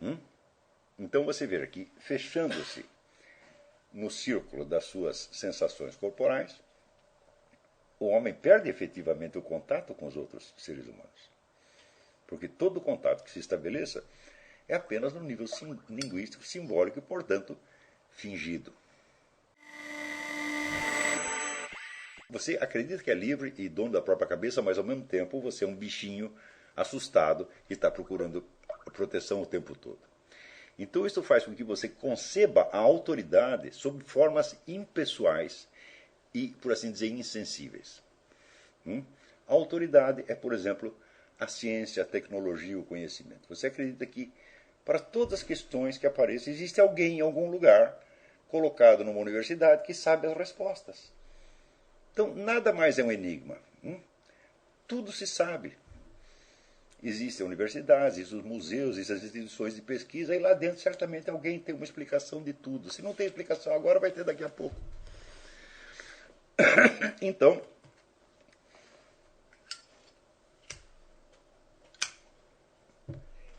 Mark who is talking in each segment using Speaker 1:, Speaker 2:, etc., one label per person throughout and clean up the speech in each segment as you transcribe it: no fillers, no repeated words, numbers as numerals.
Speaker 1: Hum? Então você vê aqui, fechando-se no círculo das suas sensações corporais, o homem perde efetivamente o contato com os outros seres humanos. Porque todo contato que se estabeleça é apenas no nível linguístico, simbólico e, portanto, fingido. Você acredita que é livre e dono da própria cabeça, mas ao mesmo tempo você é um bichinho assustado e está procurando proteção o tempo todo. Então isso faz com que você conceba a autoridade sob formas impessoais e, por assim dizer, insensíveis. A autoridade é, por exemplo, a ciência, a tecnologia, o conhecimento. Você acredita que para todas as questões que aparecem existe alguém em algum lugar colocado numa universidade que sabe as respostas. Então nada mais é um enigma. Tudo se sabe. Existem universidades, existem os museus, existem as instituições de pesquisa, e lá dentro certamente alguém tem uma explicação de tudo. Se não tem explicação agora, vai ter daqui a pouco. Então,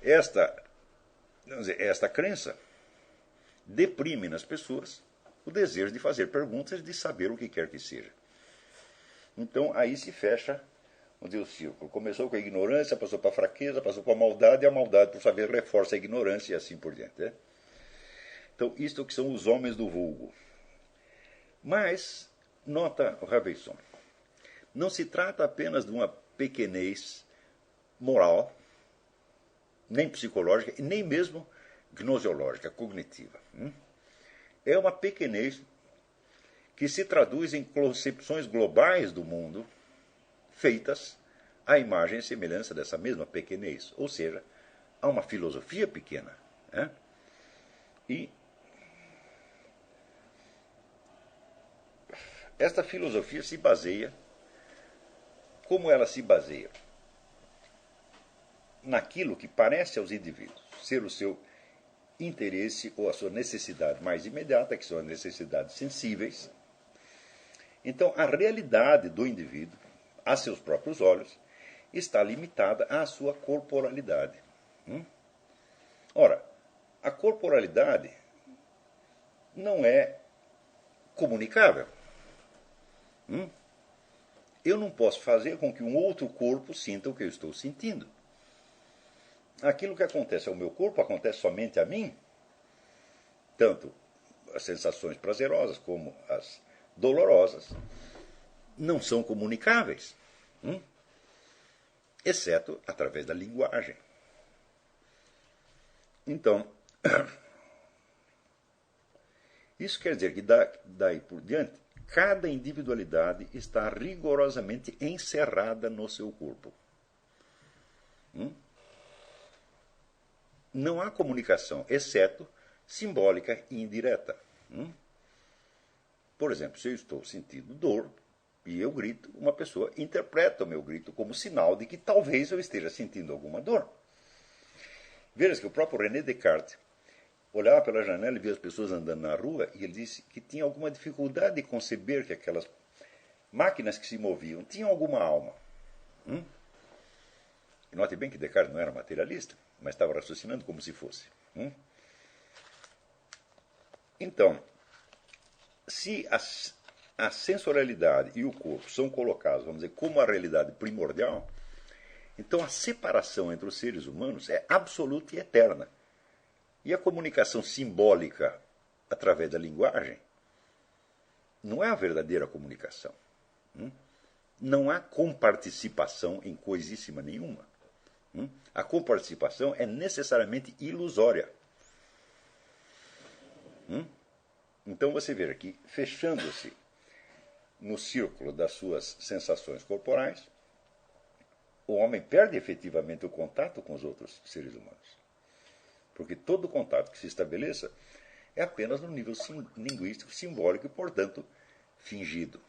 Speaker 1: esta crença deprime nas pessoas o desejo de fazer perguntas, de saber o que quer que seja. Então, aí se fecha o círculo. Começou com a ignorância, passou para a fraqueza, passou para a maldade, e a maldade, por saber, reforça a ignorância e assim por diante. Né? Então, isto é o que são os homens do vulgo. Mas, nota o Raveisson, não se trata apenas de uma pequenez moral, nem psicológica, e nem mesmo gnosiológica, cognitiva. É uma pequenez que se traduz em concepções globais do mundo, feitas à imagem e semelhança dessa mesma pequenez. Ou seja, há uma filosofia pequena. Né? E esta filosofia se baseia, como ela se baseia? Naquilo que parece aos indivíduos ser o seu interesse ou a sua necessidade mais imediata, que são as necessidades sensíveis. Então, a realidade do indivíduo, a seus próprios olhos, está limitada à sua corporalidade. Ora, a corporalidade não é comunicável. Eu não posso fazer com que um outro corpo sinta o que eu estou sentindo. Aquilo que acontece ao meu corpo acontece somente a mim. Tanto as sensações prazerosas como as dolorosas não são comunicáveis, exceto através da linguagem. Então, isso quer dizer que daí por diante, cada individualidade está rigorosamente encerrada no seu corpo. Não há comunicação, exceto simbólica e indireta. Por exemplo, se eu estou sentindo dor e eu grito, uma pessoa interpreta o meu grito como sinal de que talvez eu esteja sentindo alguma dor. Veja que o próprio René Descartes olhava pela janela e via as pessoas andando na rua e ele disse que tinha alguma dificuldade de conceber que aquelas máquinas que se moviam tinham alguma alma. E note bem que Descartes não era materialista, mas estava raciocinando como se fosse. Então, se a sensorialidade e o corpo são colocados, vamos dizer, como a realidade primordial, então a separação entre os seres humanos é absoluta e eterna. E a comunicação simbólica através da linguagem não é a verdadeira comunicação. Não há comparticipação em coisíssima nenhuma. A comparticipação é necessariamente ilusória. Então você vê aqui, fechando-se no círculo das suas sensações corporais, o homem perde efetivamente o contato com os outros seres humanos. Porque todo contato que se estabeleça é apenas no nível linguístico, simbólico e, portanto, fingido.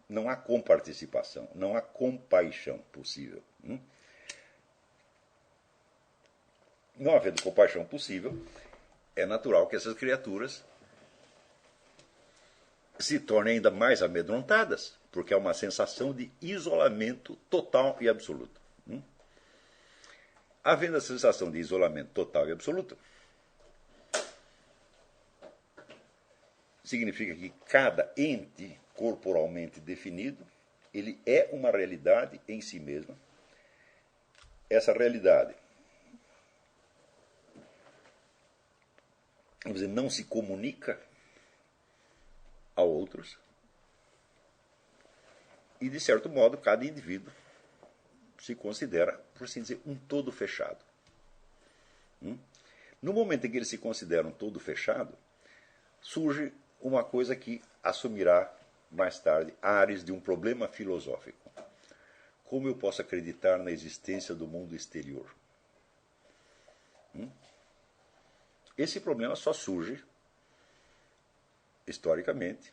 Speaker 1: Não há comparticipação, não há compaixão possível. Não havendo compaixão possível, é natural que essas criaturas se tornem ainda mais amedrontadas, porque é uma sensação de isolamento total e absoluto. Havendo a sensação de isolamento total e absoluto, significa que cada ente corporalmente definido, ele é uma realidade em si mesma. Essa realidade, vamos dizer, não se comunica a outros. E, de certo modo, cada indivíduo se considera, por assim dizer, um todo fechado. No momento em que ele se considera um todo fechado, surge uma coisa que assumirá mais tarde áreas de um problema filosófico. Como eu posso acreditar na existência do mundo exterior? Esse problema só surge, historicamente,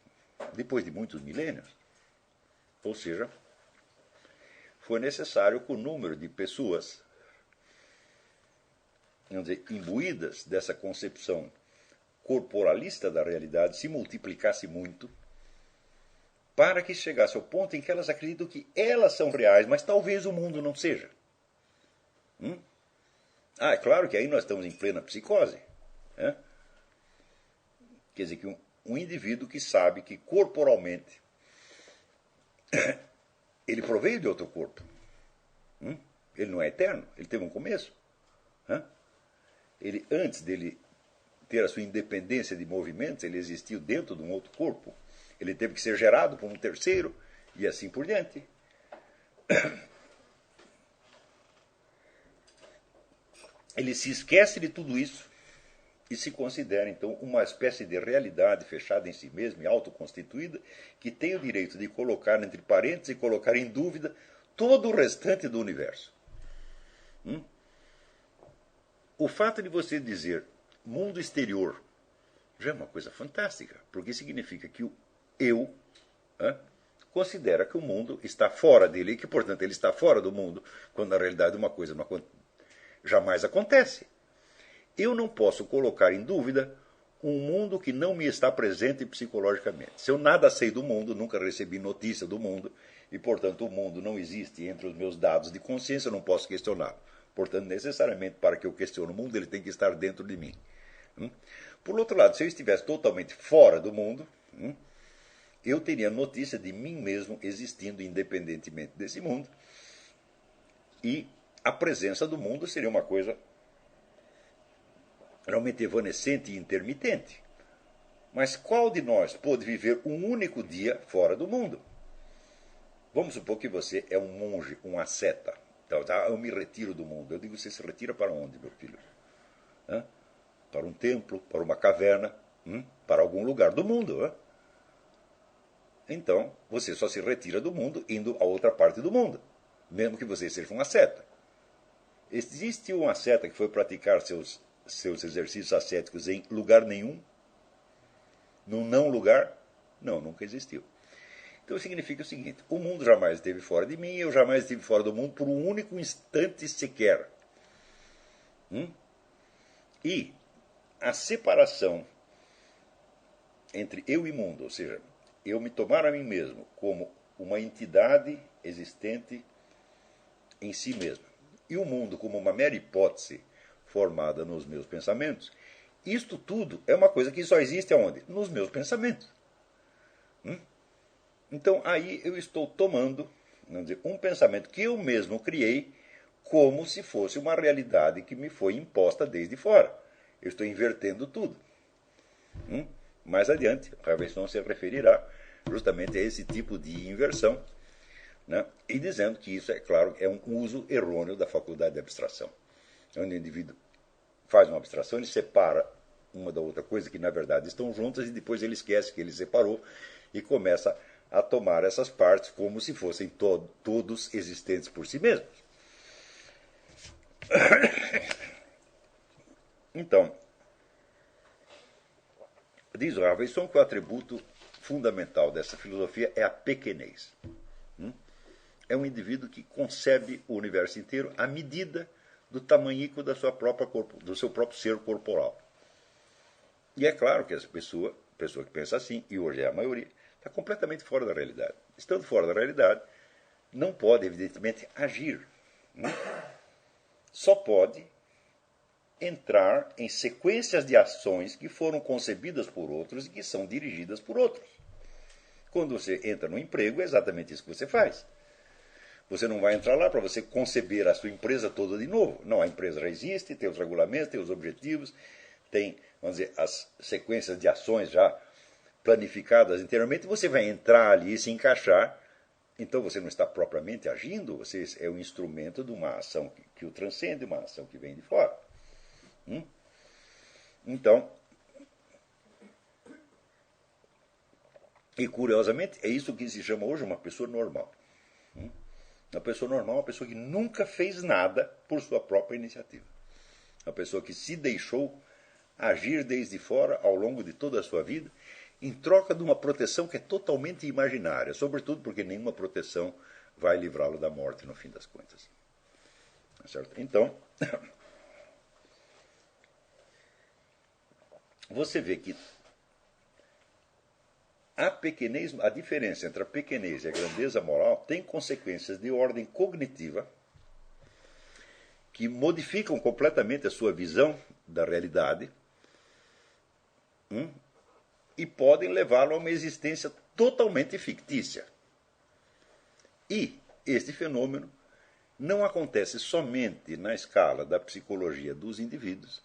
Speaker 1: depois de muitos milênios. Ou seja, foi necessário que o número de pessoas, vamos dizer, imbuídas dessa concepção corporalista da realidade se multiplicasse muito, para que chegasse ao ponto em que elas acreditam que elas são reais, mas talvez o mundo não seja. É claro que aí nós estamos em plena psicose. Né? Quer dizer, que um indivíduo que sabe que corporalmente ele proveio de outro corpo. Ele não é eterno, ele teve um começo. Ele, antes dele ter a sua independência de movimentos, ele existiu dentro de um outro corpo. Ele teve que ser gerado por um terceiro e assim por diante. Ele se esquece de tudo isso e se considera, então, uma espécie de realidade fechada em si mesma e autoconstituída, que tem o direito de colocar entre parênteses e colocar em dúvida todo o restante do universo. O fato de você dizer mundo exterior já é uma coisa fantástica, porque significa que o eu considera que o mundo está fora dele e que, portanto, ele está fora do mundo, quando na realidade uma coisa jamais acontece. Eu não posso colocar em dúvida um mundo que não me está presente psicologicamente. Se eu nada sei do mundo, nunca recebi notícia do mundo, e, portanto, o mundo não existe entre os meus dados de consciência, eu não posso questioná-lo. Portanto, necessariamente, para que eu questione o mundo, ele tem que estar dentro de mim. Por outro lado, se eu estivesse totalmente fora do mundo, eu teria notícia de mim mesmo existindo independentemente desse mundo, e a presença do mundo seria uma coisa realmente evanescente e intermitente. Mas qual de nós pôde viver um único dia fora do mundo? Vamos supor que você é um monge, um asceta. Então, eu me retiro do mundo. Eu digo, você se retira para onde, meu filho? Para um templo, para uma caverna, para algum lugar do mundo. Então, você só se retira do mundo indo a outra parte do mundo, mesmo que você seja um asceta. Existe um asceta que foi praticar seus exercícios ascéticos em lugar nenhum? Num não lugar? Não, nunca existiu. Então significa o seguinte: o mundo jamais esteve fora de mim, eu jamais estive fora do mundo por um único instante sequer. E a separação entre eu e mundo, ou seja, eu me tomar a mim mesmo como uma entidade existente em si mesma, e o mundo como uma mera hipótese formada nos meus pensamentos, isto tudo é uma coisa que só existe aonde? Nos meus pensamentos. Então aí eu estou tomando, vamos dizer, um pensamento que eu mesmo criei como se fosse uma realidade que me foi imposta desde fora. Eu estou invertendo tudo. Mais adiante, Raveisson se referirá justamente a esse tipo de inversão, né? E dizendo que isso, é claro, é um uso errôneo da faculdade de abstração. Onde o indivíduo faz uma abstração, ele separa uma da outra coisa que na verdade estão juntas e depois ele esquece que ele separou e começa a tomar essas partes como se fossem todos existentes por si mesmos. Então, diz Raveisson que o atributo fundamental dessa filosofia é a pequenez. É um indivíduo que concebe o universo inteiro à medida do tamanhico do seu próprio ser corporal. E é claro que essa pessoa que pensa assim, e hoje é a maioria, está completamente fora da realidade. Estando fora da realidade, não pode, evidentemente, agir. só pode entrar em sequências de ações que foram concebidas por outros e que são dirigidas por outros. Quando você entra no emprego, é exatamente isso que você faz. Você não vai entrar lá para você conceber a sua empresa toda de novo. Não, a empresa já existe, tem os regulamentos, tem os objetivos, tem, vamos dizer, as sequências de ações já planificadas anteriormente. Você vai entrar ali e se encaixar. Então você não está propriamente agindo, você é um instrumento de uma ação que o transcende, uma ação que vem de fora. Então, e curiosamente, é isso que se chama hoje uma pessoa normal. Uma pessoa normal é uma pessoa que nunca fez nada por sua própria iniciativa. Uma pessoa que se deixou agir desde fora ao longo de toda a sua vida, em troca de uma proteção que é totalmente imaginária, sobretudo porque nenhuma proteção vai livrá-lo da morte no fim das contas. Certo? Então, você vê que a diferença entre a pequenez e a grandeza moral tem consequências de ordem cognitiva que modificam completamente a sua visão da realidade e podem levá-lo a uma existência totalmente fictícia. E este fenômeno não acontece somente na escala da psicologia dos indivíduos,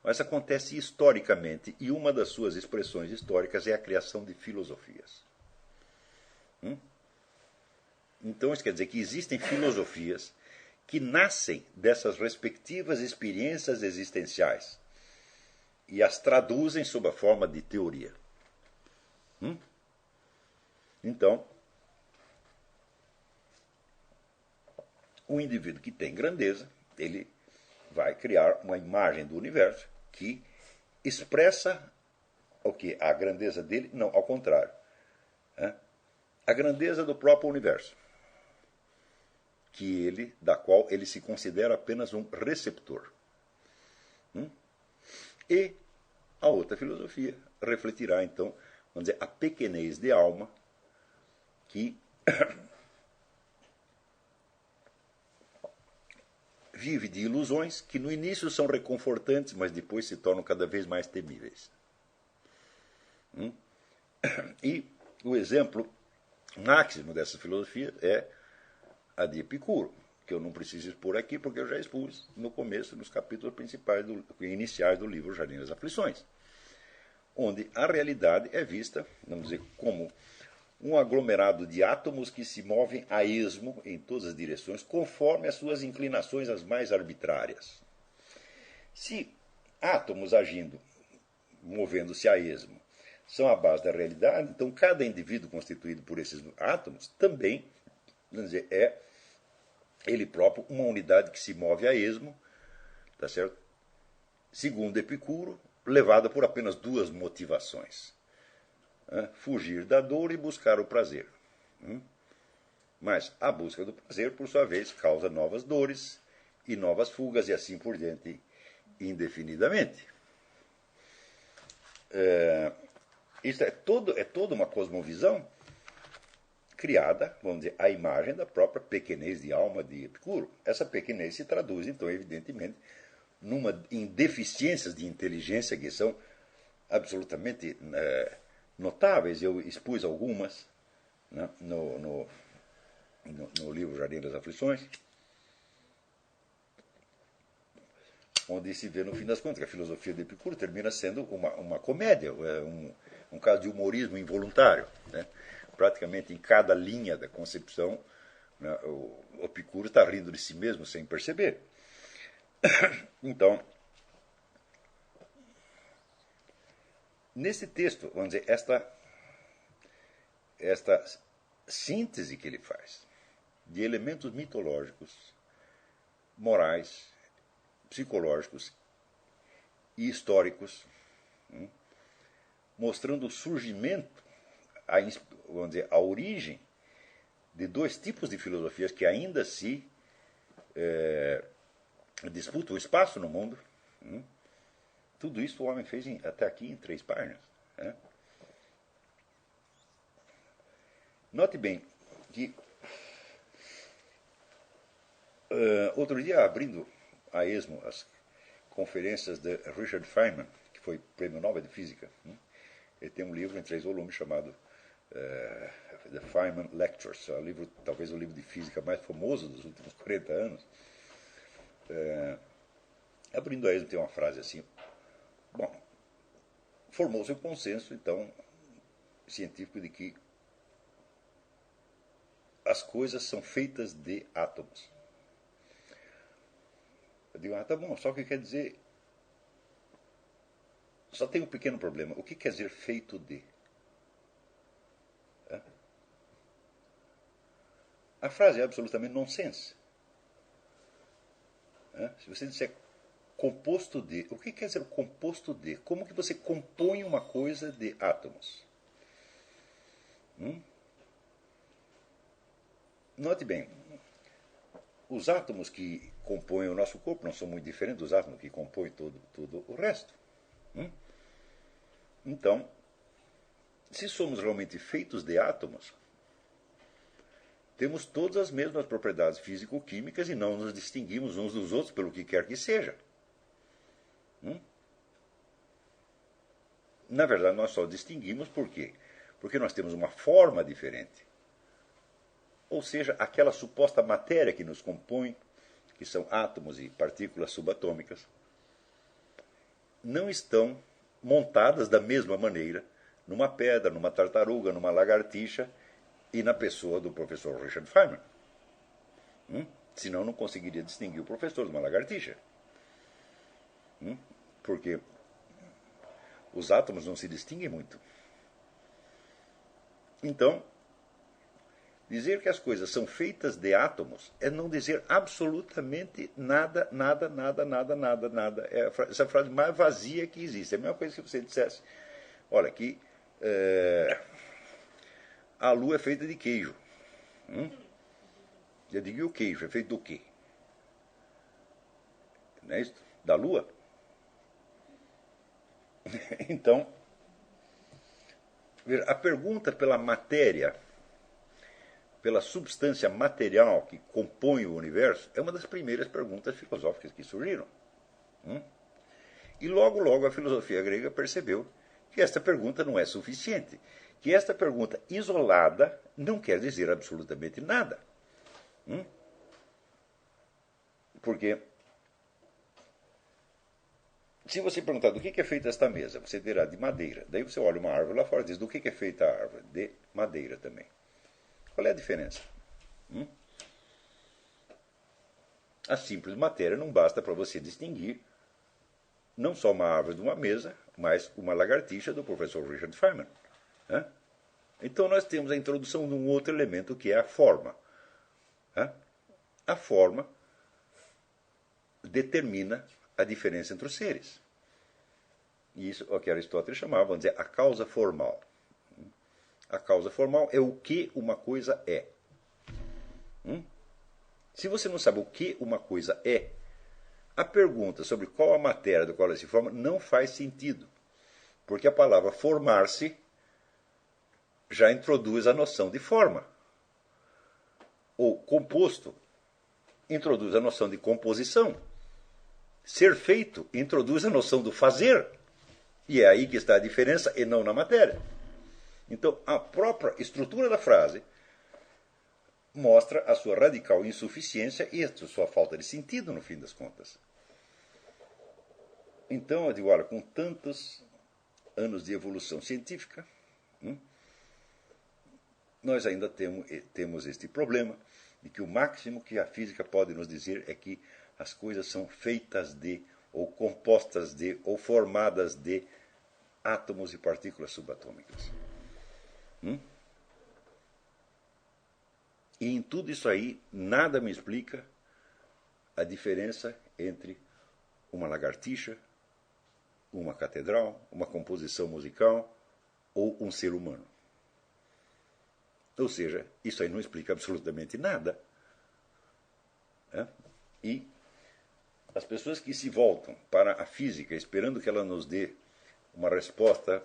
Speaker 1: mas acontece historicamente, e uma das suas expressões históricas é a criação de filosofias. Então, isso quer dizer que existem filosofias que nascem dessas respectivas experiências existenciais e as traduzem sob a forma de teoria. Então, o indivíduo que tem grandeza, ele vai criar uma imagem do universo que expressa o que? A grandeza dele? Não, ao contrário. A grandeza do próprio universo, da qual ele se considera apenas um receptor. E a outra filosofia refletirá, então, vamos dizer, a pequenez de alma que vive de ilusões que no início são reconfortantes, mas depois se tornam cada vez mais temíveis. E o exemplo máximo dessa filosofia é a de Epicuro, que eu não preciso expor aqui porque eu já expus no começo, nos capítulos principais iniciais do livro Jardim das Aflições, onde a realidade é vista, vamos dizer, como um aglomerado de átomos que se movem a esmo em todas as direções, conforme as suas inclinações as mais arbitrárias. Se átomos agindo, movendo-se a esmo, são a base da realidade, então cada indivíduo constituído por esses átomos também, vamos dizer, é ele próprio uma unidade que se move a esmo, tá certo? Segundo Epicuro, levada por apenas duas motivações: fugir da dor e buscar o prazer. Mas a busca do prazer, por sua vez, causa novas dores e novas fugas e assim por diante, indefinidamente. Isso é toda uma cosmovisão criada, vamos dizer, à imagem da própria pequenez de alma de Epicuro. Essa pequenez se traduz, então, evidentemente, em deficiências de inteligência que são absolutamente notáveis. Eu expus algumas, né, no livro Jardim das Aflições, onde se vê, no fim das contas, que a filosofia de Epicuro termina sendo uma comédia, um caso de humorismo involuntário. Né? Praticamente em cada linha da concepção, né, o Epicuro está rindo de si mesmo sem perceber. Então, nesse texto, vamos dizer, esta síntese que ele faz de elementos mitológicos, morais, psicológicos e históricos, mostrando o surgimento, vamos dizer, a origem de dois tipos de filosofias que ainda se disputam o espaço no mundo. Tudo isso o homem fez até aqui em 3 páginas. Né? Note bem que outro dia, abrindo a esmo as conferências de Richard Feynman, que foi Prêmio Nobel de Física. Ele tem um livro em 3 volumes chamado The Feynman Lectures, talvez o livro de física mais famoso dos últimos 40 anos. Abrindo a esmo tem uma frase assim: bom, formou-se um consenso, então, científico de que as coisas são feitas de átomos. Eu digo, tá bom, só que quer dizer... Só tem um pequeno problema. O que quer dizer feito de? A frase é absolutamente nonsense. Se você disser composto de... O que quer dizer composto de? Como que você compõe uma coisa de átomos? Note bem, os átomos que compõem o nosso corpo não são muito diferentes dos átomos que compõem todo o resto. Então, se somos realmente feitos de átomos, temos todas as mesmas propriedades físico-químicas e não nos distinguimos uns dos outros pelo que quer que seja. Na verdade, nós só distinguimos por quê? Porque nós temos uma forma diferente. Ou seja, aquela suposta matéria que nos compõe, que são átomos e partículas subatômicas, não estão montadas da mesma maneira numa pedra, numa tartaruga, numa lagartixa e na pessoa do professor Richard Feynman. Senão não conseguiria distinguir o professor de uma lagartixa. Porque os átomos não se distinguem muito. Então, dizer que as coisas são feitas de átomos é não dizer absolutamente nada, nada, nada, nada, nada, nada. É essa frase mais vazia que existe. É a mesma coisa que você dissesse, olha, que a lua é feita de queijo. Eu digo, e o queijo é feito do quê? Não é isso? Da lua? Então, a pergunta pela matéria, pela substância material que compõe o universo, é uma das primeiras perguntas filosóficas que surgiram. E logo, logo a filosofia grega percebeu que esta pergunta não é suficiente, que esta pergunta isolada não quer dizer absolutamente nada. Porque se você perguntar do que é feita esta mesa, você dirá de madeira. Daí você olha uma árvore lá fora e diz, do que é feita a árvore? De madeira também. Qual é a diferença? A simples matéria não basta para você distinguir não só uma árvore de uma mesa, mas uma lagartixa do professor Richard Feynman. Então nós temos a introdução de um outro elemento que é a forma. A forma determina a diferença entre os seres. E isso é o que Aristóteles chamava, vamos dizer, a causa formal. A causa formal é o que uma coisa é. Se você não sabe o que uma coisa é, a pergunta sobre qual a matéria do qual ela se forma não faz sentido. Porque a palavra formar-se já introduz a noção de forma. Ou composto introduz a noção de composição. Ser feito introduz a noção do fazer. E é aí que está a diferença e não na matéria. Então, a própria estrutura da frase mostra a sua radical insuficiência e a sua falta de sentido, no fim das contas. Então, eu digo, olha, com tantos anos de evolução científica, nós ainda temos este problema de que o máximo que a física pode nos dizer é que as coisas são feitas de, ou compostas de, ou formadas de átomos e partículas subatômicas. E em tudo isso aí, nada me explica a diferença entre uma lagartixa, uma catedral, uma composição musical ou um ser humano. Ou seja, isso aí não explica absolutamente nada. E as pessoas que se voltam para a física esperando que ela nos dê uma resposta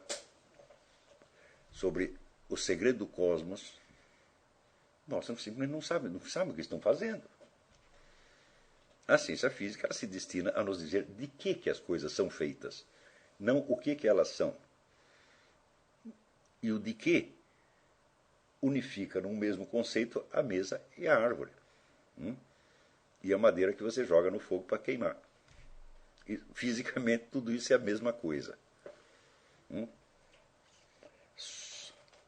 Speaker 1: sobre o segredo do cosmos, nossa, simplesmente não sabem o que estão fazendo. A ciência física ela se destina a nos dizer de que as coisas são feitas, não o que elas são. E o de que unifica num mesmo conceito a mesa e a árvore. E a madeira que você joga no fogo para queimar. E, fisicamente, tudo isso é a mesma coisa.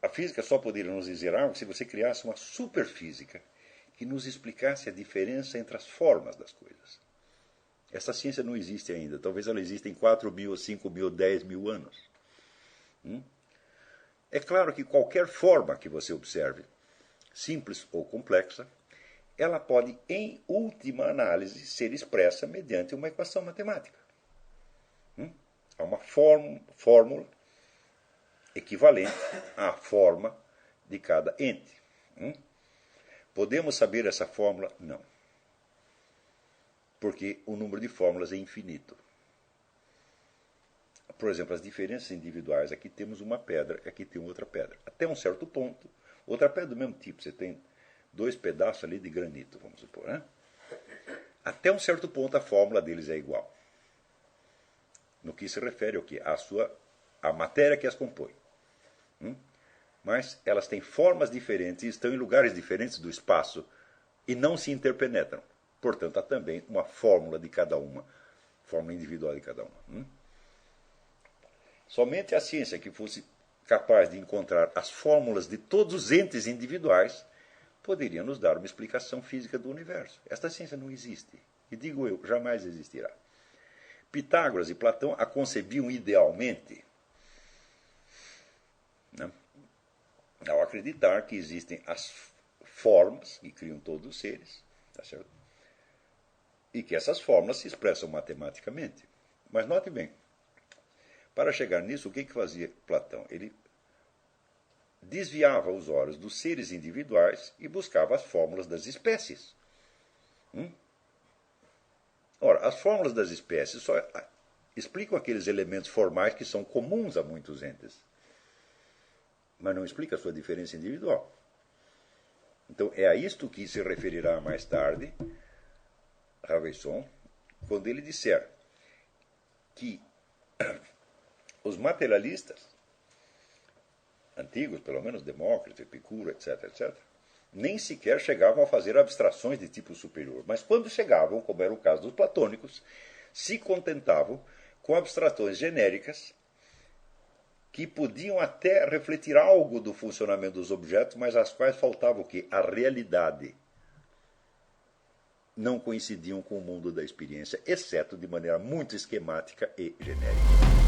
Speaker 1: A física só poderia nos dizer algo se você criasse uma superfísica que nos explicasse a diferença entre as formas das coisas. Essa ciência não existe ainda. Talvez ela exista em 4.000, 5.000, 10.000 anos. É claro que qualquer forma que você observe, simples ou complexa, ela pode, em última análise, ser expressa mediante uma equação matemática. Há uma fórmula equivalente à forma de cada ente. Podemos saber essa fórmula? Não. Porque o número de fórmulas é infinito. Por exemplo, as diferenças individuais. Aqui temos uma pedra, aqui tem outra pedra. Até um certo ponto, outra pedra do mesmo tipo. Você tem 2 pedaços ali de granito, vamos supor. Né? Até um certo ponto, a fórmula deles é igual. No que se refere ao quê? A matéria que as compõe. Mas elas têm formas diferentes e estão em lugares diferentes do espaço e não se interpenetram. Portanto, há também uma fórmula de cada uma, fórmula individual de cada uma. Somente a ciência que fosse capaz de encontrar as fórmulas de todos os entes individuais poderia nos dar uma explicação física do universo. Esta ciência não existe. E digo eu, jamais existirá. Pitágoras e Platão a concebiam idealmente, né? Ao acreditar que existem as formas que criam todos os seres, tá certo? E que essas fórmulas se expressam matematicamente. Mas note bem, para chegar nisso, o que fazia Platão? Ele desviava os olhos dos seres individuais e buscava as fórmulas das espécies. Ora, as fórmulas das espécies só explicam aqueles elementos formais que são comuns a muitos entes, mas não explica a sua diferença individual. Então, é a isto que se referirá mais tarde Raveisson, quando ele disser que os materialistas antigos, pelo menos Demócrito, Epicuro, etc., etc., nem sequer chegavam a fazer abstrações de tipo superior. Mas quando chegavam, como era o caso dos platônicos, se contentavam com abstrações genéricas que podiam até refletir algo do funcionamento dos objetos, mas às quais faltava o quê? A realidade. Não coincidiam com o mundo da experiência, exceto de maneira muito esquemática e genérica.